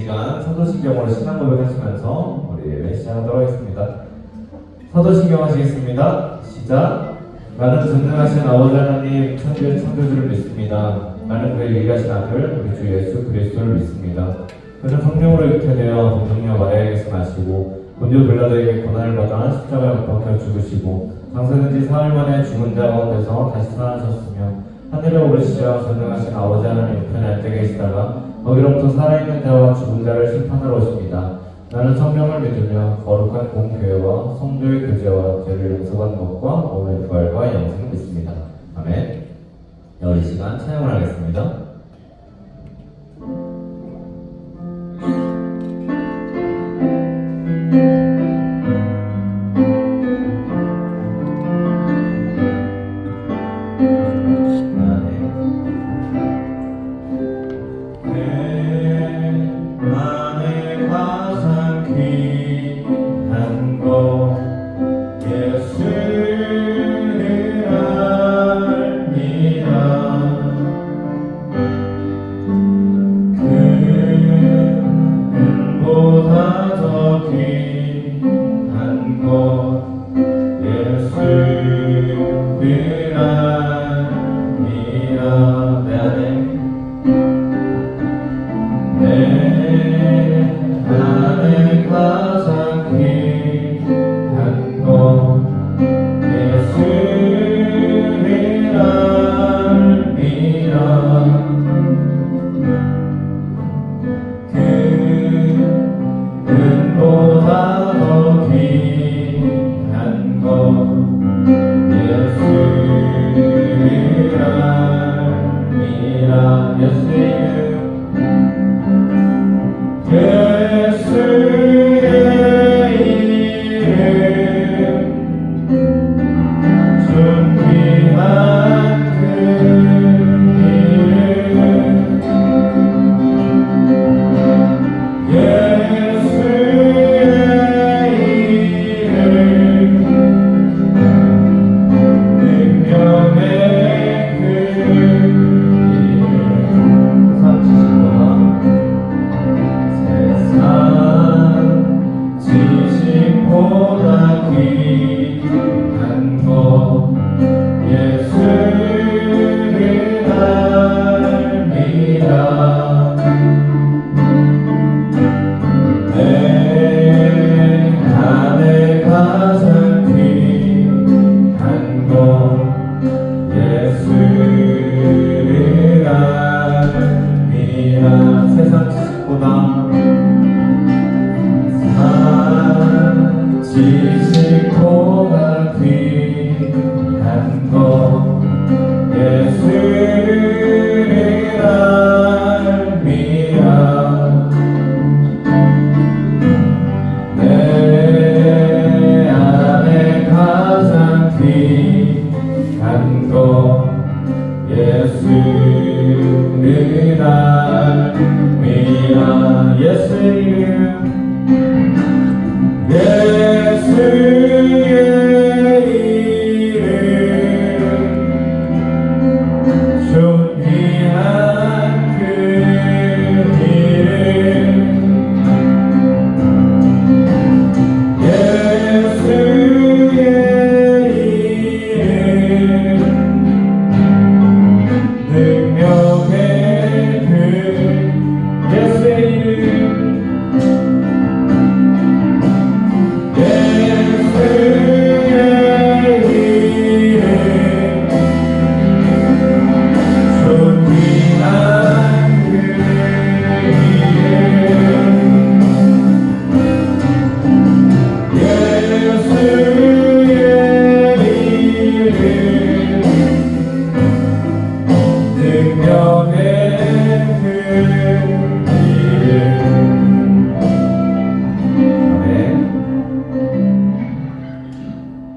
시간 사도신경으로 신앙 고백하시면서 우리 예배 시작하도록 하겠습니다. 사도신경 하시겠습니다. 시작. 나는 전능하신 아버지 하나님 천지의 창조주를 믿습니다. 나는 그의 유일하신 아들 우리 주 예수 그리스도를 믿습니다. 그는 성령으로 잉태되어 동정녀 마리아에게서 나시고 본디오 빌라도에게 고난을 받아 십자가에 못 박혀 죽으시고 장사된 지 사흘 만에 죽은 자 가운데서 다시 살아나셨으며 하늘에 오르시자 전능하신 아버지 하나님 우편에 앉아 계시다가 거기로부터 살아있는 자와 죽은 자를 심판하러 오십니다. 나는 성령을 믿으며 거룩한 공교회와 성도의 교제와 죄를 용서받는 것과 오늘 부활과 영생을 믿습니다. 아멘. 네, 우리 시간 찬양을 하겠습니다.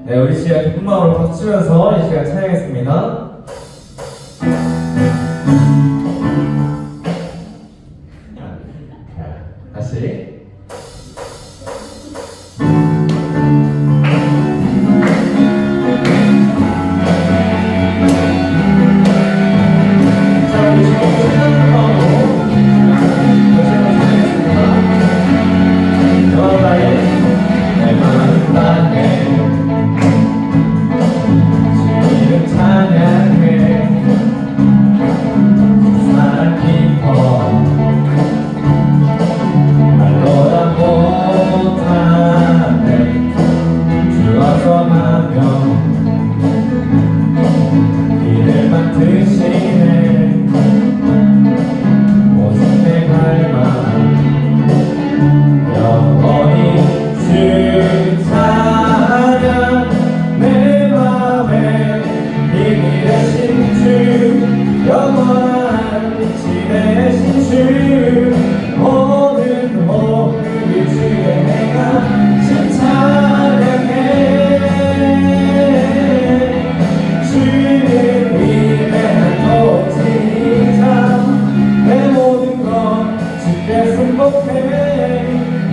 네, 우리 시간 기쁜 마음으로 박수면서 이 시간 찬양했습니다. 다시. 자, 우리 시간 찬양하는 마음으로 다시 한번 찬양했습니다.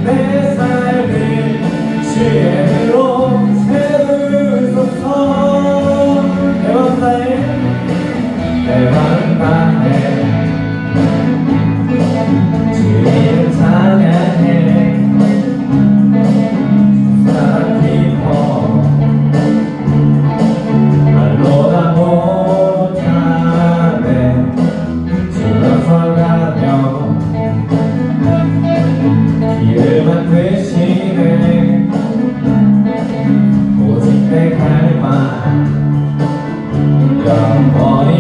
내 삶을 주의 은혜로 채우소서. 내 마음 다해 주님을 찬양해. 사랑 깊어 말로 다 못하네. 주면서 가며 길을 만드시네. 오직 내 갈망 영원히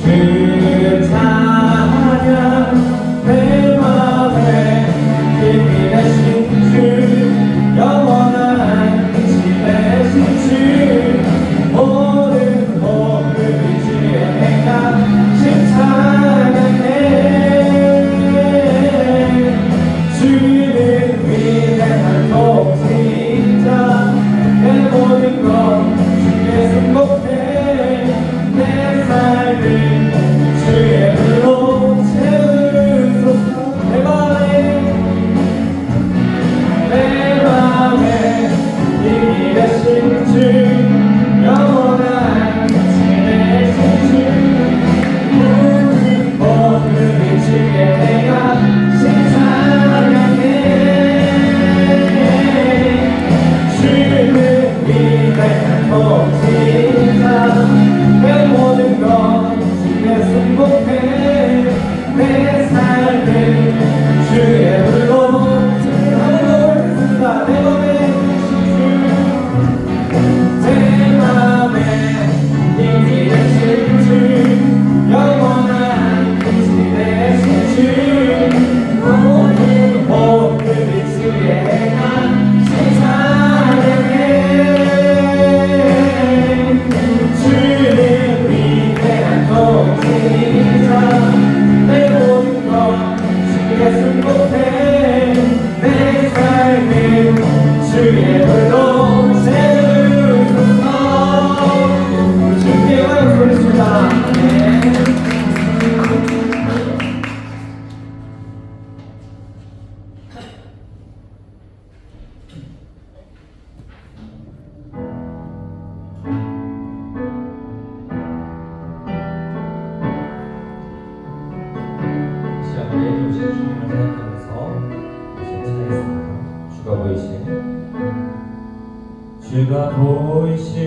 주를 찬양. 내 맘에 깊이 계신 주 영원한 빛이 되신 주 모든 호흡이 주의 행하심 찬양해. 주는 위대한 통치자 내 모든 것 주께 승복해. 내 삶을 주의 은혜로 채우소서. 내 맘에 힘이 되신 주 영원한 빛이 되신 주 모든 주의 행하심 찬양해. 주는 위대한 통치자 내 모든 것 주께 승복해. 내 삶을 주의 불로 채우소서. 내 맘에 힘이 되신 주 영원한 빛이 되신 주 모든 호흡이 주의 행하심 찬양해. 주는 위대한 통치자 내 모든 것 주께 승복해. 내 삶을 주의 불로 채우소서. 주께 영광을 돌리십니다. 시간에 오신 주님을 생각하면서 찬양했습니다. 주가 보이신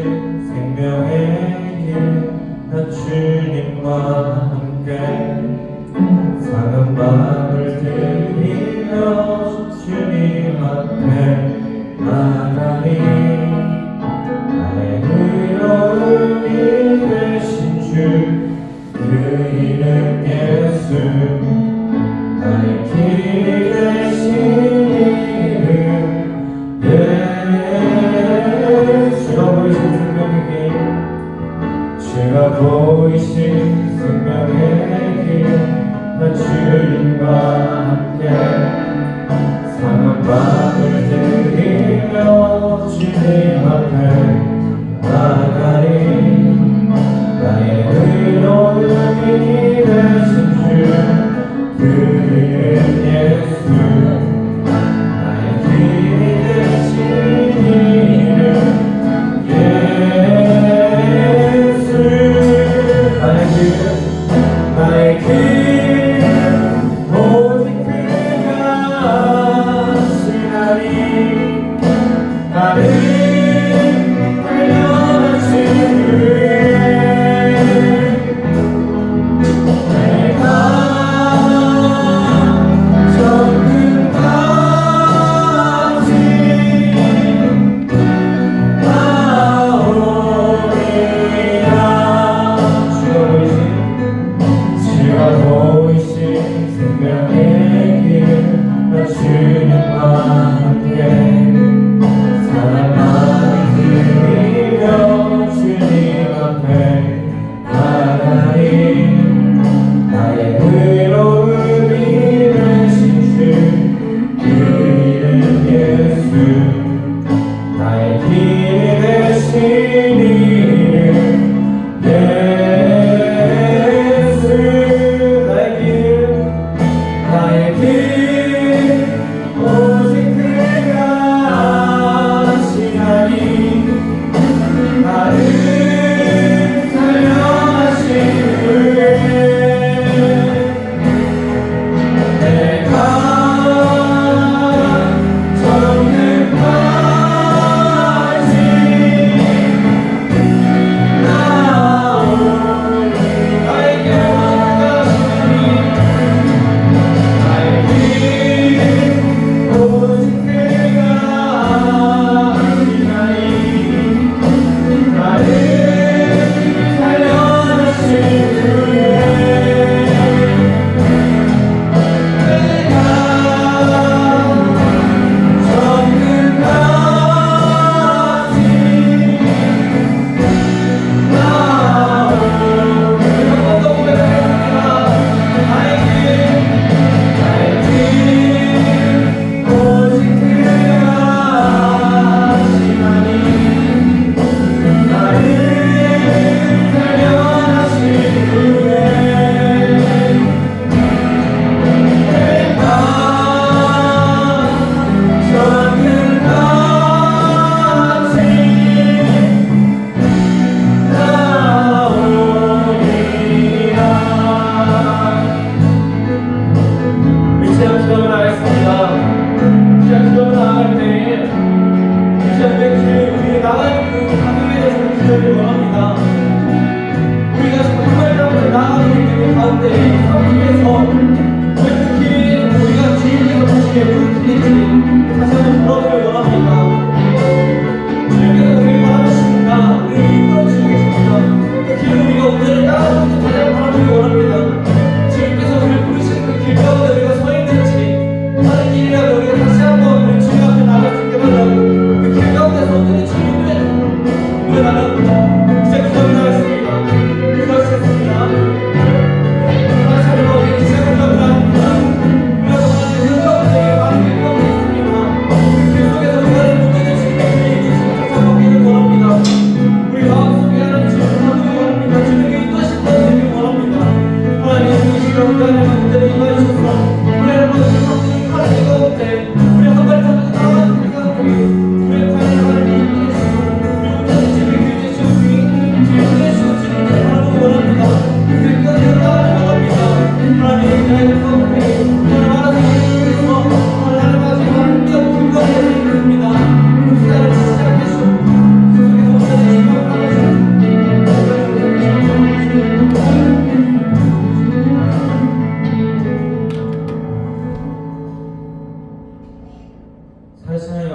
생명의 길, 나 주님과 함께 상한 마음을 들이며 주님 앞에 나가리. 나의 의로움이 되신 주 그 이름 예수. 나의 길이 되신 이름 주가 보이신 생명의 길. 주가 보이신 생명의 길. 나 주님과 함께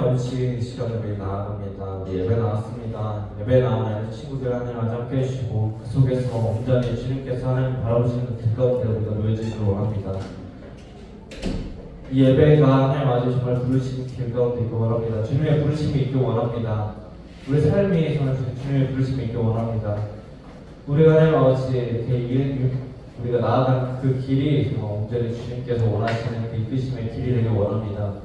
아버지 시간을 우리 나아갑니다. 우리 예배 나왔습니다. 예배 나오는 친구들 하나님 아버지 함께 해주시고 그 속에서 온전히 주님께서 하나님 바라보시는 그 길 가운데 우리가 놓여지기를 원합니다. 이 예배가 하나님 아버지 정말 부르시는 길 가운데 있기 원합니다. 주님의 부르심이 있기 원합니다. 우리 삶이 정말 주님의 부르심이 있기 원합니다. 우리가 하나님 아버지 이렇게 우리가 나아간 그 길이 정말 온전히 주님께서 원하시는 그 이끄심의 길이 되길 원합니다.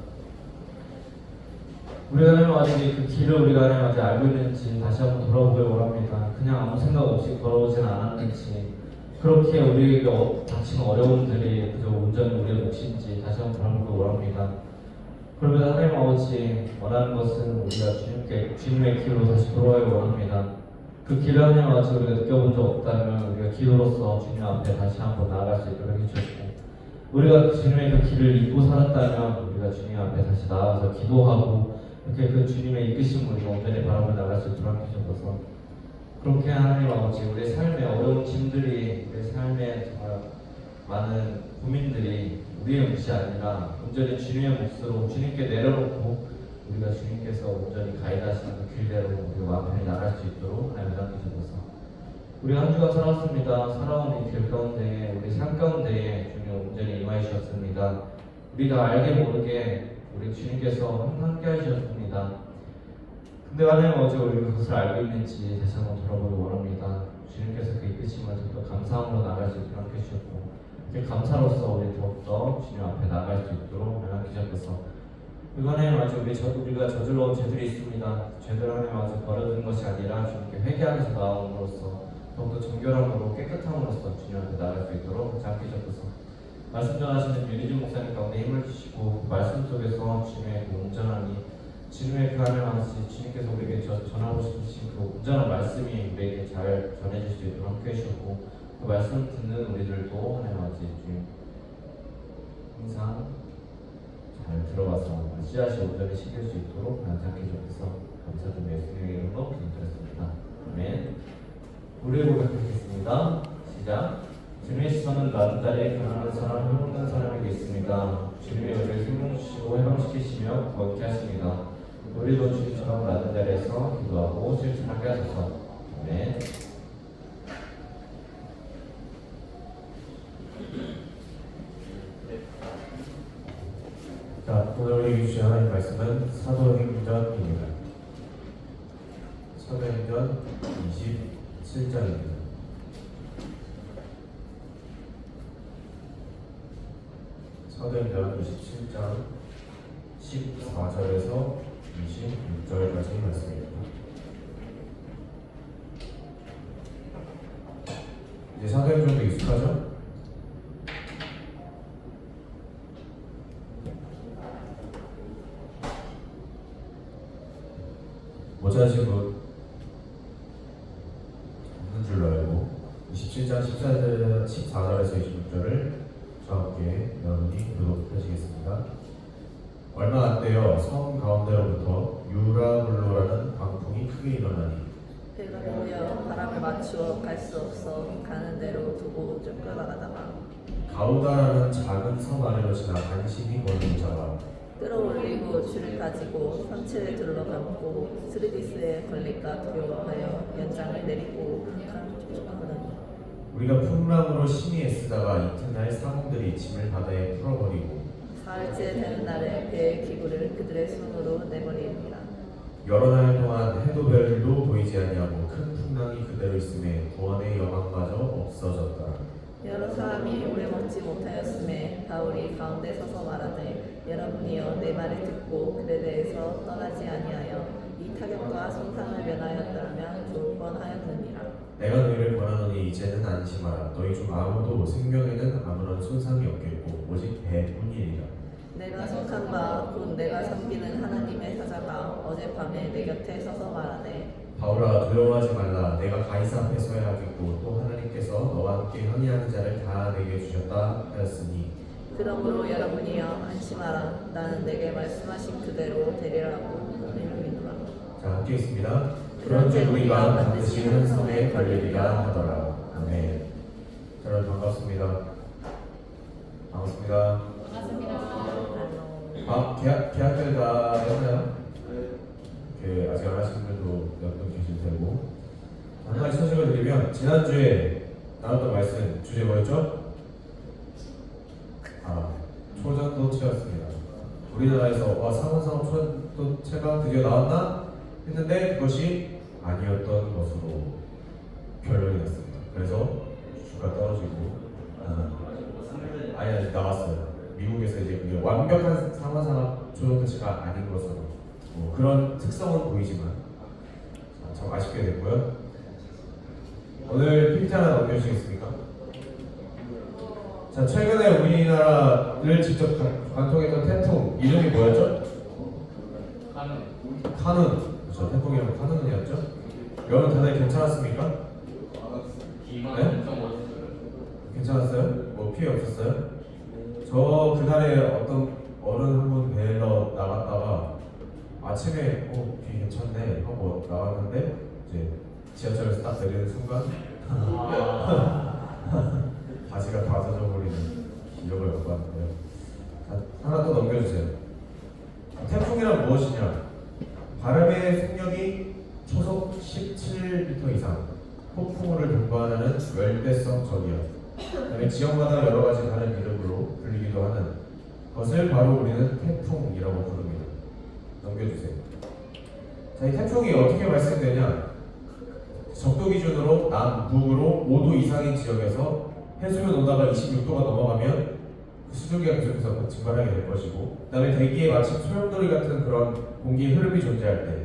우리가 하나님 아버지 그 길을 우리가 하나님 아버지 알고 있는지 다시 한번 돌아보길 원합니다. 그냥 아무 생각 없이 걸어오진 않았는지, 그렇게 우리에게 닥치는 어려움들이 그저 온전히 우리의 몫인지 다시 한번 돌아보길 원합니다. 그러면 하나님 아버지 원하는 것은 우리가 주님의 길로 다시 돌아오길 원합니다. 그 길을 하나님 아버지 우리가 느껴본 적 없다면 우리가 기도로서 주님 앞에 다시 한번 나아갈 수 있도록 해주시고, 우리가 주님의 그 길을 잊고 살았다면 우리가 주님 앞에 다시 나아가서 기도하고 이렇게 그 주님의 이끄심을 우리가 온전히 바라보며 나갈 수 있도록 해주셔서, 그렇게 하나님 아버지 우리 삶의 어려운 짐들이, 우리 삶의 정말 많은 고민들이 우리의 몫이 아니라 온전히 주님의 몫으로 주님께 내려놓고 우리가 주님께서 온전히 가이드하시는 그 길대로 우리가 마음 편히 나갈 수 있도록 하나님 주셔서, 우리 한 주간 살았습니다. 살아온 이 길 가운데 우리 삶 가운데 주님 온전히 임하여 주셨습니다. 우리가 알게 모르게 우리 주님께서 항상 함께 하셨습니다. 근데 하나님 아버지 우리가 그것을 알고 있는지 다시 한번 돌아보기 원합니다. 주님께서 그 이끄심을 더욱더 감사함으로 나갈 수 있도록 함께 해주셨고, 그 감사로서 우리 더욱더 주님 앞에 나갈 수 있도록 함께 해주셔서, 그리고 하나님 아버지 우리가 저질러온 죄들이 있습니다. 죄들을 하나님 아버지 버려두는 것이 아니라 주님께 회개하면서 나옴으로써 더욱더 정결함으로 깨끗함으로써 주님 앞에 나갈 수 있도록 함께 해주셔서, 말씀 전하시는 유리준 목사님 가운데 힘을 주시고, 그 말씀 속에서 주님의 그 온전함이, 주님의 그 하나님 아버지 주님께서 우리에게 전하고 싶으신 그 온전한 말씀이 우리에게 잘 전해질 수 있도록 함께 해주셨고, 그 말씀 듣는 우리들도 하나님 아버지 주님 항상 잘 들어가서 씨앗이 온전히 심길 수 있도록 남자께 주셔서 감사드리며 예수님의 이름으로 기도드렸습니다. 아멘. 우리의 고백하겠습니다. 시작. 주님의 시선은 낮은 자리에 가난한 사람, 힘없는 사람에게 있습니다. 주님의 우리를 생명 주시고 해방시키시며 구원케 하십니다. 우리도 주님처럼 낮은 자리에서 기도하고 실천하게 하소서. 아멘. 자, 오늘 우리 주신 하나님 말씀은 사도행전입니다. 사도행전 27장입니다. 사도행전 27장 14절에서 26절까지 말씀입니다. 이제 사도행전도 익숙하죠? 모자지고 없는 줄로 알고 27장 14절에서 26절을 저와 함께 여러분이 교독하시겠습니다. 얼마 안 되어 섬 가운데로부터 유라굴로라는 광풍이 크게 일어나니 배가 밀려 바람을 맞추어 갈 수 없어 가는 대로 두고 쫓겨나가다가 가우다라는 작은 섬 아래로 지나 간신히 걸은 자가 끌어올리고 줄을 가지고 선체를 둘러감고 스리디스에 걸릴까 두려워하여 연장을 내리고 쫓아가더니, 우리가 풍랑으로 심히 애쓰다가 이튿날 사공들이 짐을 바다에 풀어버리고 사흘째 되는 날에 배의 기구를 그들의 손으로 내버리니라. 여러 날 동안 해도 별도 보이지 아니하고 큰 풍랑이 그대로 있음에 구원의 영광마저 없어졌다. 여러 사람이 오래 먹지 못하였음에 바울이 가운데 서서 말하되, 여러분이여 내 말을 듣고 그에 대해서 떠나지 아니하여 이 타격과 손상을 면하였더라면 좋을 뻔하였느니라. 내가 너희를 권하노니 이제는 안심하라. 너희 중 아무도 생명에는 아무런 손상이 없겠고 오직 배뿐이니라. 내가 속한 바 곧 내가 섬기는 하나님의 사자가 어젯밤에 내 곁에 서서 말하되, 바울아 두려워하지 말라. 내가 가이사 앞에 서야 하겠고 또 하나님께서 너와 함께 항의하는 자를 다 내게 주셨다 하였으니, 그러므로 여러분이여 안심하라. 나는 내게 말씀하신 그대로 되리라고 너희를 믿노라. 자 함께 있습니다. 그런즉 우리가 반드시 한 손에 걸리리라 하더라. 아멘. 여러분 반갑습니다. 반갑습니다. 반갑습니다. 계약들 다 했나요? 이렇게 아직 안 하신 분들도 몇 분 계실 테고, 한 가지 소식을 드리면 지난주에 나눴던 말씀 주제 뭐였죠? 초전도체였습니다. 우리나라에서 상원상업 초전도체가 드디어 나왔나 했는데 그것이 아니었던 것으로 결론이 났습니다. 그래서 주가 떨어지고 아직 나왔어요. 미국에서 이제 그게 완벽한 상원상업 초전도체가 아닌 것으로 그런 특성은 보이지만 참 아쉽게 됐고요. 오늘 PPT 하나 넘겨주시겠습니까? 자, 최근에 우리나라를 직접 관통했던 태풍 이름이 뭐였죠? 카눈. 그렇죠. 태풍 이름 카눈이었죠. 여러분 다들 괜찮았습니까? 네? 괜찮았어요? 뭐 피해 없었어요? 저 그날에 어떤 어른 한 분 뵈러 나갔다가 아침에 비 괜찮네 하고 나갔는데 이제 지하철에서 딱 내리는 순간 바지가 다 젖어버리는 기억을 갖고왔는데요. 하나 또 넘겨주세요. 태풍이란 무엇이냐? 바람의 속력이 초속 17m 이상, 폭풍우를 동반하는 열대성 적이야. 그다음에 지역마다 여러 가지 다른 이름으로 불리기도 하는 것을 바로 우리는 태풍이라고 부릅니다. 넘겨주세요. 자, 이 태풍이 어떻게 발생되냐? 적도 기준으로 남북으로 5도 이상인 지역에서 해수면 온도가 26도가 넘어가면 그 수증기가 계속해서 증발하게 될 것이고, 그 다음에 대기에 마치 소용돌이 같은 그런 공기의 흐름이 존재할 때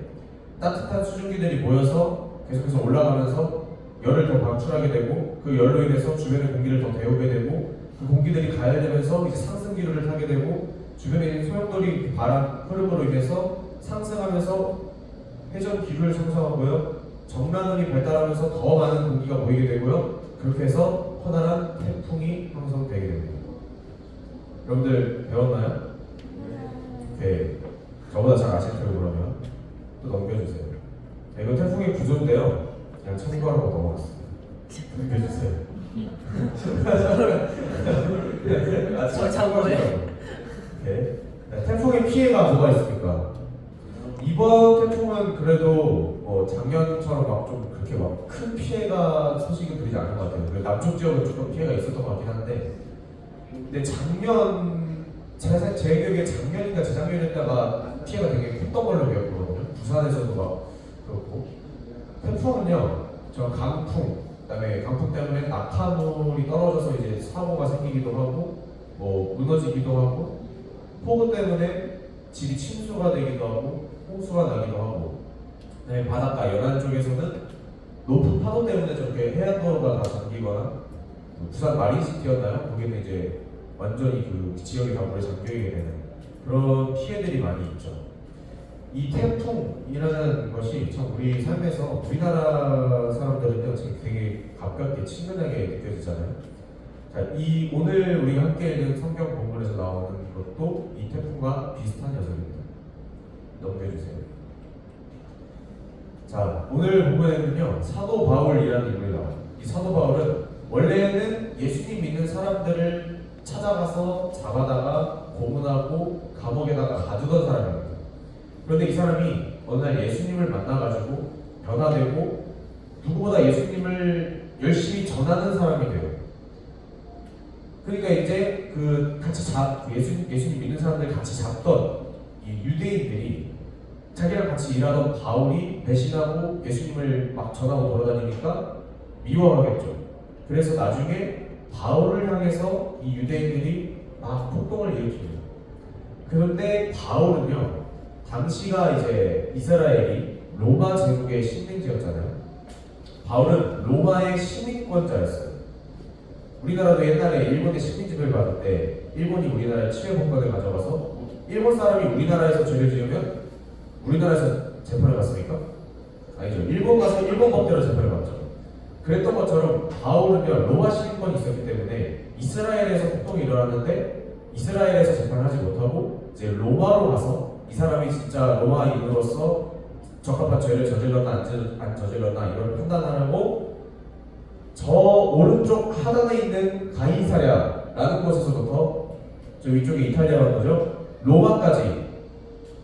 따뜻한 수증기들이 모여서 계속해서 올라가면서 열을 더 방출하게 되고, 그 열로 인해서 주변의 공기를 더 데우게 되고, 그 공기들이 가열되면서 이제 상승 기류를 타게 되고, 주변에 있는 소용돌이 바람 흐름으로 인해서 상승하면서 회전 기류를 형성하고요, 정란원이 발달하면서 더 많은 공기가 모이게 되고요, 그렇게 해서 커다란 태풍이 형성되게 됩니다. 여러분들 배웠나요? 오케이. 저보다 잘 아실 테고 그러면 또 넘겨주세요. 자, 이건 태풍의 구조인데요. 그냥 참고하라고 넘어갔습니다. 넘겨주세요. 참고하세요. 오케이. 자, 태풍의 피해가 뭐가 있습니까? 이번 태풍은 그래도 작년처럼 막 좀 그렇게 막 큰 피해가 소식이 들리지 않은 것 같아요. 남쪽 지역은 조금 피해가 있었던 것 같긴 한데, 근데 작년 제 기억에 작년인가 재작년에다가 피해가 되게 컸던 걸로 기억하거든요. 부산에서도 막 그렇고. 태풍은요, 저 강풍, 그다음에 강풍 때문에 낙하물이 떨어져서 이제 사고가 생기기도 하고, 뭐 무너지기도 하고, 폭우 때문에 집이 침수가 되기도 하고, 홍수가 나기도 하고, 그다음에 바닷가 연안 쪽에서는 높은 파도 때문에 저렇게 해안도로가 다 잠기거나, 부산 마린시티였나요? 거기는 이제 완전히 그 지역이 다 물에 잠겨있게 되는 그런 피해들이 많이 있죠. 이 태풍이라는 것이 참 우리 삶에서 우리나라 사람들은 되게 가깝게 친근하게 느껴지잖아요. 자, 이 오늘 우리가 함께 읽은 성경 본문에서 나오는 것도 이 태풍과 비슷한 녀석입니다. 넘겨주세요. 자, 오늘 본문에는요, 사도 바울이라는 인물이 나와요. 이 사도 바울은 원래는 예수님 믿는 사람들을 찾아가서 잡아다가 고문하고 감옥에다가 가두던 사람입니다. 그런데 이 사람이 어느 날 예수님을 만나가지고 변화되고 누구보다 예수님을 열심히 전하는 사람이 돼요. 그러니까 이제 같이 예수님 믿는 사람들 같이 잡던 이 유대인들이 자기랑 같이 일하던 바울이 배신하고 예수님을 막 전하고 돌아다니니까 미워하겠죠. 그래서 나중에 바울을 향해서 이 유대인들이 막 폭동을 일으킵니다. 그런데 바울은요, 당시가 이제 이스라엘이 로마 제국의 식민지였잖아요. 바울은 로마의 시민권자였어요. 우리나라도 옛날에 일본의 식민지를 받을 때 일본이 우리나라의 치외법권을 가져가서 일본 사람이 우리나라에서 죄를 지으면 우리나라에서 재판을 받습니까? 아니죠. 일본 가서 일본 법대로 재판을 받죠. 그랬던 것처럼 바울은요, 로마 시민권이 있었기 때문에 이스라엘에서 폭동이 일어났는데 이스라엘에서 재판을 하지 못하고 이제 로마로 가서 이 사람이 진짜 로마인으로서 적합한 죄를 저질렀나 안 저질렀나 이걸 판단하려고 저 오른쪽 하단에 있는 가이사랴라는 곳에서부터 저 위쪽에 이탈리아라는 거죠. 로마까지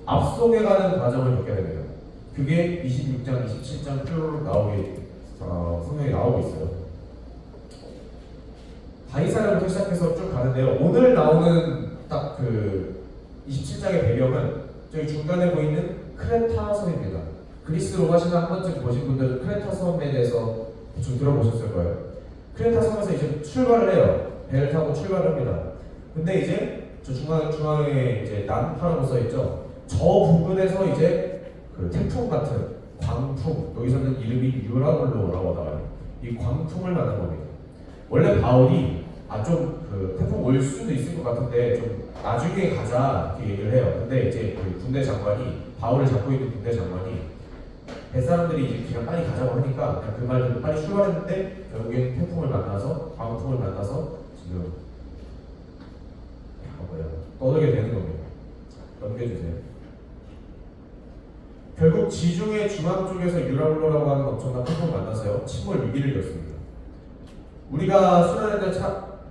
앞송해가는 과정을 겪게 됩니다. 그게 26장, 27장 쭉 성경에 나오고 있어요. 가이사랴부터 시작해서 쭉 가는데요. 오늘 나오는 딱 그 27장의 배경은 저기 중간에 보이는 크레타 섬입니다. 그리스 로마 신화 한 번쯤 보신 분들은 크레타 섬에 대해서 좀 들어보셨을 거예요. 크레타 섬에서 이제 출발을 해요. 배를 타고 출발을 합니다. 근데 이제 저 중앙에 이제 난파라고 써 있죠. 저 부분에서 이제 그 태풍 같은 광풍, 여기서는 이름이 유라굴로라고 나와요. 이 광풍을 만난 겁니다. 원래 바울이 좀 그 태풍 올 수도 있을 것 같은데 좀 나중에 가자 이렇게 얘기를 해요. 근데 이제 그 군대 장관이 바울을 잡고 있는 군대 장관이 뱃사람들이 이제 그냥 빨리 가자고 하니까 그냥 그 말대로 빨리 출발했는데 결국엔 태풍을 만나서 광풍을 만나서 지금 떠들게 되는 겁니다. 넘겨주세요. 결국 지중해 중앙 쪽에서 유라굴로라고 하는 엄청난 태풍을 만나서요. 침몰 위기를 겪습니다. 우리가 수련회때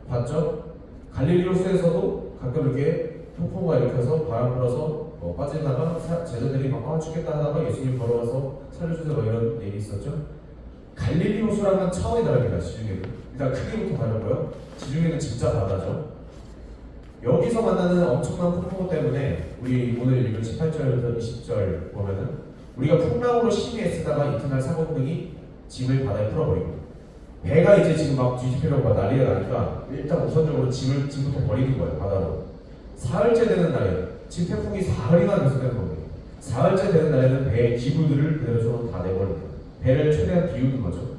봤죠? 갈릴리 호수에서도 가끔 이렇게 폭포가 일으켜서 바람 불어서 빠지다가 제자들이 막 죽겠다 하다가 예수님 걸어와서 살려주세요 이런 얘기 있었죠? 갈릴리 호수랑은 차원이 다릅니다. 지중해는 일단 크기부터 다르고요. 지중해는 진짜 바다죠. 여기서 만나는 엄청난 폭포 때문에 우리 오늘 읽은 18절부터 20절 보면은 우리가 풍랑으로 심히 애쓰다가 이튿날 상공등이 짐을 바다에 풀어버리고 배가 이제 지금 막 뒤집히려고 막 난리가 나니까 일단 우선적으로 짐부터 버리는 거예요. 바다로. 사흘째 되는 날에 지금 태풍이 사흘이나 계속되는 겁니다. 사흘째 되는 날에는 배의 기부들을 그대로 다 내버립니다. 배를 최대한 비우는 거죠.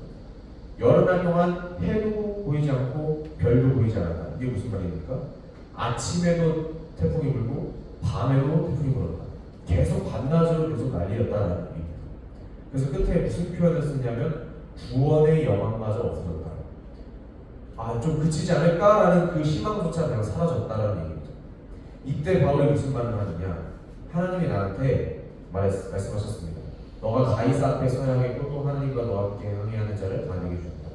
여러 날 동안 해도 보이지 않고 별도 보이지 않았다. 이게 무슨 말입니까? 아침에도 태풍이 불고 밤에도 태풍이 불었다. 계속 반나절로 계속 난리였다는 얘기입니다. 그래서 끝에 무슨 표현을 쓰냐면 구원의 영광마저 없어졌다. 좀 그치지 않을까라는 그 희망조차 그냥 사라졌다는 얘기입니다. 이때 바울이 무슨 말을 하느냐? 하나님이 나한테 말씀하셨습니다. 너가 가이사 앞에 서야 하겠고 또 하나님과 너와 함께 항해하는 자를 만에게 준다.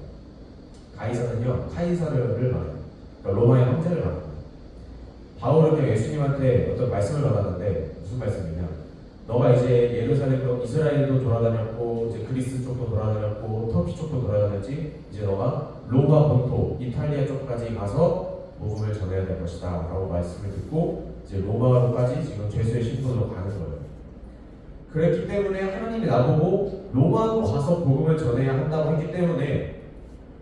가이사는요 카이사를 말합니다. 그러니까 로마의 황제를 말합니다. 바울은 예수님한테 어떤 말씀을 받았는데 무슨 말씀이냐? 너가 이제 예루살렘도 이스라엘도 돌아다녔고 이제 그리스 쪽도 돌아다녔고 터키 쪽도 돌아다녔지 이제 너가 로마 본토 이탈리아 쪽까지 가서 복음을 전해야 될 것이다 라고 말씀을 듣고 이제 로마로까지 지금 죄수의 신분으로 가는 거예요. 그랬기 때문에 하나님이 나보고 로마로 가서 복음을 전해야 한다고 했기 때문에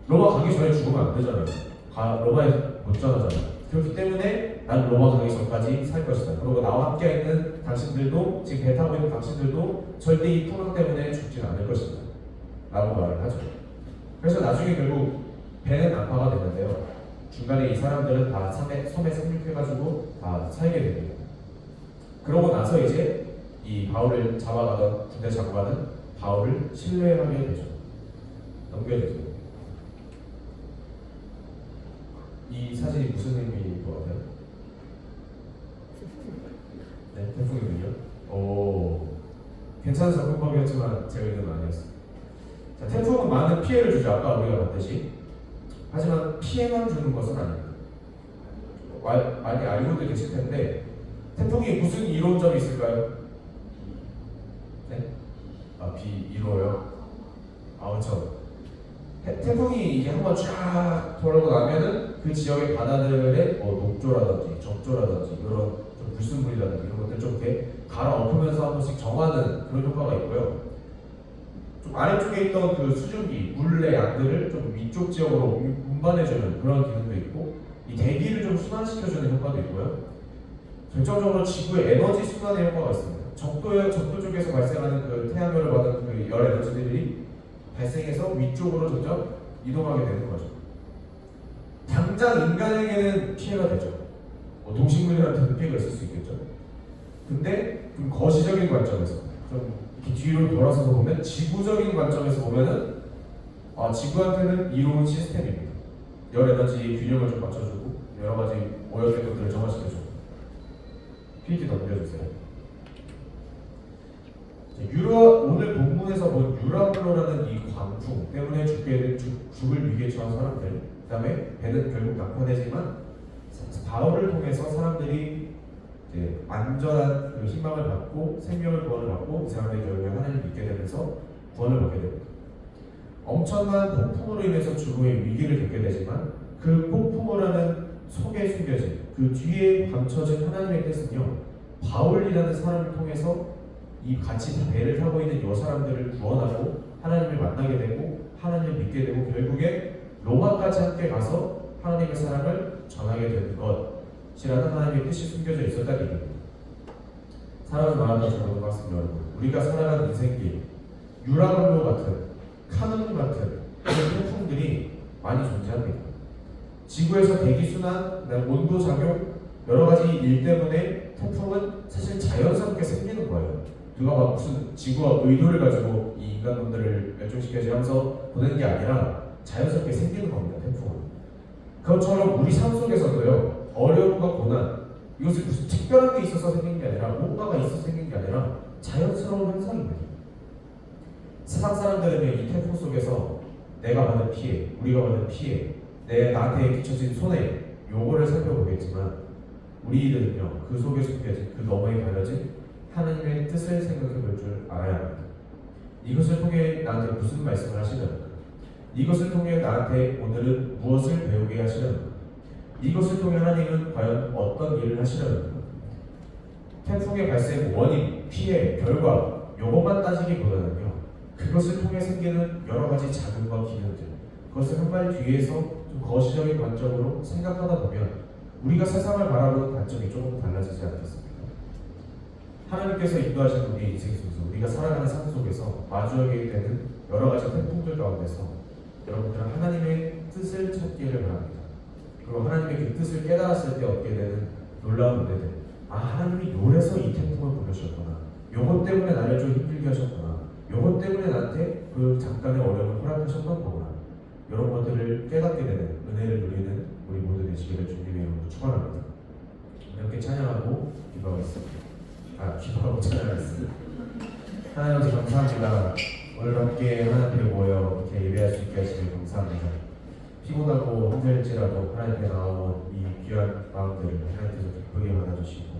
로마 가기 전에 죽으면 안 되잖아요. 로마에 못 전하잖아요. 그렇기 때문에 난 로마 가기 전까지 살 것이다. 그리고 나와 함께 있는 당신들도 지금 배 타고 있는 당신들도 절대 이 풍랑 때문에 죽진 않을 것이다 라고 말을 하죠. 그래서 나중에 결국 배는 난파가 되는데요. 중간에 이 사람들은 다 섬에 상륙해가지고 다 살게 됩니다. 그러고 나서 이제 이 바울을 잡아가던 군대 장관은 바울을 신뢰하게 되죠. 넘겨주세요. 이 사진이 무슨 의미일 것 같아요? 네, 태풍이군요. 오, 괜찮은 접근법이었지만 제 의도는 아니었어요. 자, 태풍은 많은 피해를 주죠. 아까 우리가 봤듯이. 하지만 피해만 주는 것은 아닙니다. 많이 알고도 계실 텐데 태풍이 무슨 이로운 점이 있을까요? 네? 비 이로요. 그렇죠. 태풍이 이제 한번 쫙 돌고 나면은 그 지역의 바다들의 녹조라든지 적조라든지 이런 좀 불순물이라든지 이런 것들 좀 이렇게 갈아엎으면서 한 번씩 정하는 그런 효과가 있고요. 좀 아래쪽에 있던 그 수증기, 물의 양들을 좀 위쪽 지역으로 운반해주는 그런 기능도 있고 이 대기를 좀 순환시켜주는 효과도 있고요. 결정적으로 지구의 에너지 순환의 효과가 있습니다. 적도 쪽에서 발생하는 그 태양열을 받은 그 열 에너지들이 발생해서 위쪽으로 점점 이동하게 되는 거죠. 당장 인간에게는 피해가 되죠. 동식물들한테는 피해가 있을 수 있겠죠. 근데 좀 거시적인 관점에서 좀 이렇게 뒤로 돌아서서 보면 지구적인 관점에서 보면은 지구한테는 이로운 시스템입니다. 열 에너지 균형을 좀 맞춰주고 여러 가지 오염된 것들을 정화시켜주고. PPT 넘겨주세요. 오늘 본문에서 본 유라굴로라는 이 광풍 때문에 죽을 위기에 처한 사람들, 그 다음에 배는 결국 낙하되지만 바울을 통해서 사람들이 이제 안전한 그 희망을 받고 생명을 구원을 받고 이 사람들이 결국에 하나님을 믿게 되면서 구원을 받게 됩니다. 엄청난 폭풍으로 인해서 죽음의 위기를 겪게 되지만 그 폭풍우라는 속에 숨겨진 그 뒤에 감춰진 하나님의 뜻은요, 바울이라는 사람을 통해서 이 같이 배를 타고 있는 이 사람들을 구원하고 하나님을 만나게 되고 하나님을 믿게 되고 결국에 로마까지 함께 가서 하나님의 사랑을 전하게 되는 것이라는 하나님의 뜻이 숨겨져 있었다는 얘기입니다. 사랑을 말하는 저러는 것 같습니다. 여러분, 우리가 살아가는 인생길 유라굴로 같은 카눈 같은 그런 태풍들이 많이 존재합니다. 지구에서 대기순환, 온도작용 여러 가지 일 때문에 태풍은 사실 자연스럽게 생기는 거예요. 누가 막 무슨 지구와 의도를 가지고 이 인간놈들을 멸종시켜야지 하면서 보내는 게 아니라 자연스럽게 생기는 겁니다. 태풍은. 그것처럼 우리 삶 속에서도요, 어려움과 고난, 이것이 무슨 특별한 게 있어서 생긴 게 아니라 뭔가가 있어서 생긴 게 아니라 자연스러운 현상입니다. 세상 사람들은 이 태풍 속에서 내가 받은 피해, 우리가 받은 피해, 나한테 끼쳐진 손해, 요거를 살펴보겠지만 우리들은요, 그 속에 숨겨진 그 너머에 가려진 하나님의 뜻을 생각해 볼 줄 알아야 합니다. 이것을 통해 나한테 무슨 말씀을 하시려는가? 이것을 통해 나한테 오늘은 무엇을 배우게 하시려는가? 이것을 통해 하나님은 과연 어떤 일을 하시려는가? 태풍의 발생 원인, 피해, 결과 요것만 따지기보다는요, 그것을 통해 생기는 여러 가지 자금과 기능들, 그것을 한 발 뒤에서 좀 거시적인 관점으로 생각하다 보면 우리가 세상을 바라보는 관점이 조금 달라지지 않겠습니까? 하나님께서 인도하시는 우리의 인생 속에서 우리가 살아가는 삶 속에서 마주하게 되는 여러 가지 태풍들 가운데서 여러분들은 하나님의 뜻을 찾기를 바랍니다. 그리고 하나님의 그 뜻을 깨달았을 때 얻게 되는 놀라운 은혜들, 하나님이 요래서 이 태풍을 보내셨구나, 요것 때문에 나를 좀 힘들게 하셨구나, 요것 때문에 나한테 그 잠깐의 어려움을 허락하셨던 거구나, 이런 것들을 깨닫게 되는 은혜를 누리는 우리 모두 되시기를 주님의 이름으로 축원합니다. 이렇게 찬양하고 기도하겠습니다. 기도하고 찬양하겠습니다. 하나님 아버지 감사합니다. 오늘 함께 하나님 앞에 모여 이렇게 예배할 수 있게 하시니 감사합니다. 피곤하고 힘들지라도 하나님 앞에 나온 이 귀한 마음들을 하나님께서 기쁘게 받아주시고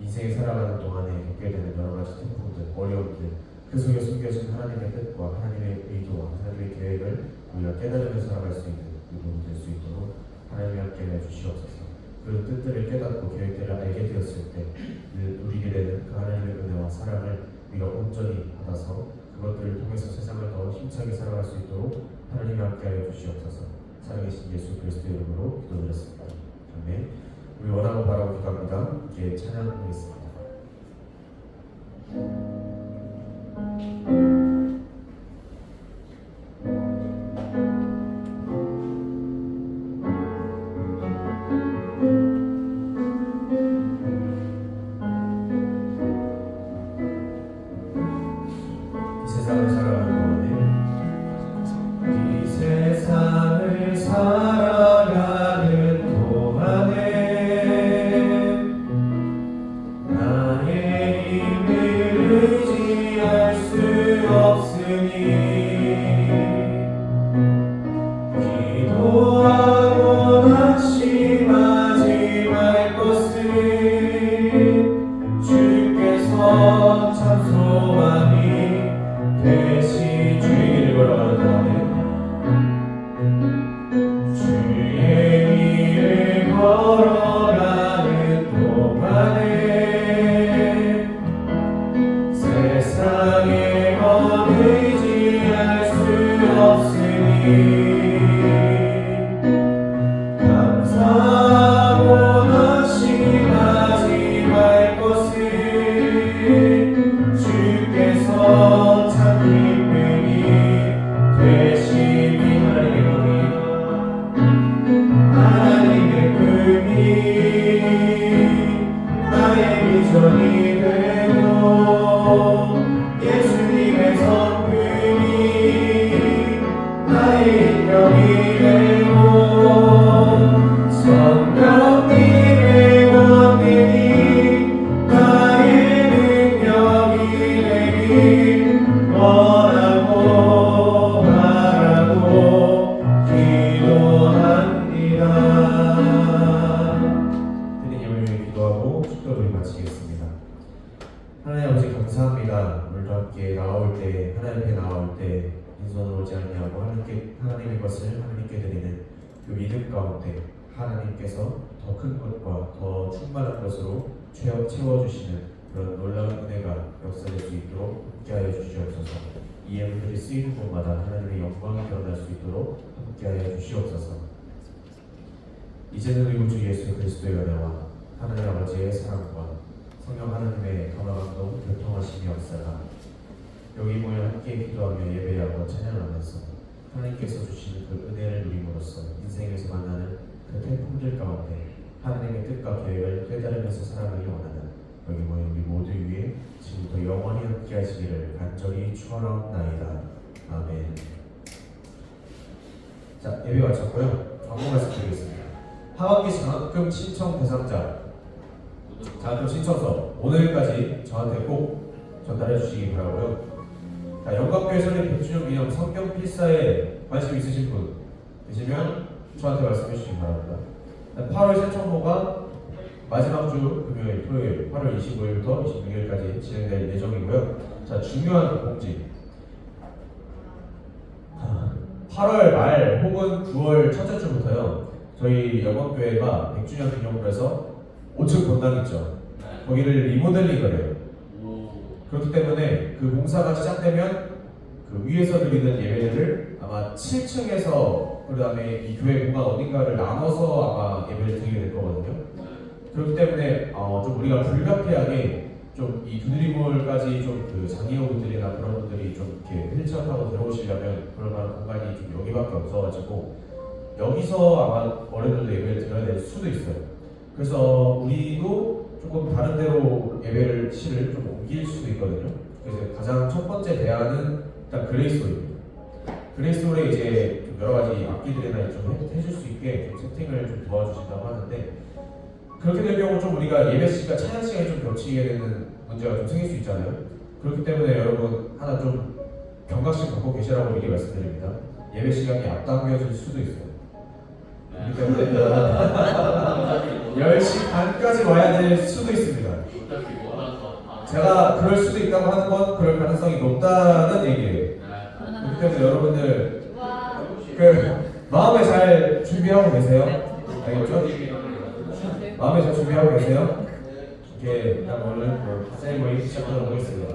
인생에 살아가는 동안에 겪게 되는 여러 가지 태풍들, 어려움들, 그 속에 숨겨진 하나님의 뜻과 하나님의 의도와 하나님의 계획을 우리가 깨달으면서 살아갈 수 있는 우리 될 수 있도록 하나님이 함께 해주시옵소서. 그 뜻들을 깨닫고 계획들을 알게 되었을 때 누리게 되는 그 하나님의 은혜와 사랑을 우리가 온전히 받아서 그것들을 통해서 세상을 더 힘차게 살아갈 수 있도록 하나님이 함께하여 주시옵소서. 살아계신 예수 그리스도의 이름으로 기도드렸습니다. 아멘. 우리 원하고 바라고 기도합니다. 함께 찬양하겠습니다. 기도하고 축도를 하나님 아버지 감사합니다. 오늘도 함께 나올 때 하나님 앞에 나올 때 빈손으로 오지 않냐고 하나님의 것을 하나님께 드리는 그 믿음 가운데 하나님께서 더 큰 것과 더 충만한 것으로 채워주시는 그런 놀라운 은혜가 역사될 수 있도록 함께하여 주시옵소서. 이 예물들이 쓰이는 곳마다 하나님의 영광이 드러날 수 있도록 함께하여 주시옵소서. 이제는 우리 주 예수 그리스도의 은혜와 하나님 아버지의 사랑과 성령 하나님의 감화감동 교통하심의 역사가 여기 모여 함께 기도하며 예배하고 찬양하면서 하나님께서 주시는 그 은혜를 누림으로써 인생에서 만나는 그 태풍들 가운데 하나님의 뜻과 계획을 깨달으면서 살아가기 원하는 여기 모여 우리 모두 위에 지금부터 영원히 함께 하시기를 간절히 축원하옵나이다. 아멘. 자, 예배 마쳤고요. 광고 말씀드리겠습니다. 하반기 장학금 신청 대상자 장학금 신청서 오늘까지 저한테 꼭 전달해 주시기 바라고요. 자, 영광교회 설립 100주년 기념 성경 필사에 관심 있으신 분 계시면 저한테 말씀해 주시기 바랍니다. 8월 신청호가 마지막 주 금요일, 토요일 8월 25일부터 26일까지 진행될 예정이고요. 자, 중요한 공지. 8월 말 혹은 9월 첫째 주부터요. 저희 영광교회가 100주년 기념으로 해서 5층 본당 있죠. 거기를 리모델링을 해요. 그렇기 때문에 그 공사가 시작되면 그 위에서 드리는 예배를 아마 7층에서 그 다음에 이 교회 공간 어딘가를 나눠서 아마 예배를 드리게 될 거거든요. 그렇기 때문에 좀 우리가 불가피하게 좀 이 두드리몰까지 좀 그 장애우분들이나 그런 분들이 좀 이렇게 휠체어 타고 들어오시려면 그럴 만한 공간이 좀 여기밖에 없어가지고 여기서 아마 어른들도 예배를 드려야 될 수도 있어요. 그래서 우리도 조금 다른 데로 예배를 실을 좀 옮길 수도 있거든요. 그래서 가장 첫 번째 대안은 일단 그레이스홀입니다. 그레이스홀에 이제 좀 여러 가지 악기들이나 좀 해줄 수 있게 좀 세팅을 좀 도와주신다고 하는데 그렇게 될 경우 좀 우리가 예배 시간, 찬양 시간이 좀 겹치게 되는 문제가 좀 생길 수 있잖아요. 그렇기 때문에 여러분 하나 좀 경각심 갖고 계시라고 미리 말씀드립니다. 예배 시간이 앞당겨질 수도 있어요. 그렇기 때문에 10시 반까지 와야 될 수도 있습니다. 제가 그럴 수도 있다고 하는 건 그럴 가능성이 높다는 얘기예요. 그렇기 때문에 여러분들 그 마음에 잘 준비하고 계세요? 알겠죠? 마음에 잘 준비하고 계세요? 이렇게 일단 오늘 세리머니 시작하도록 하겠습니다.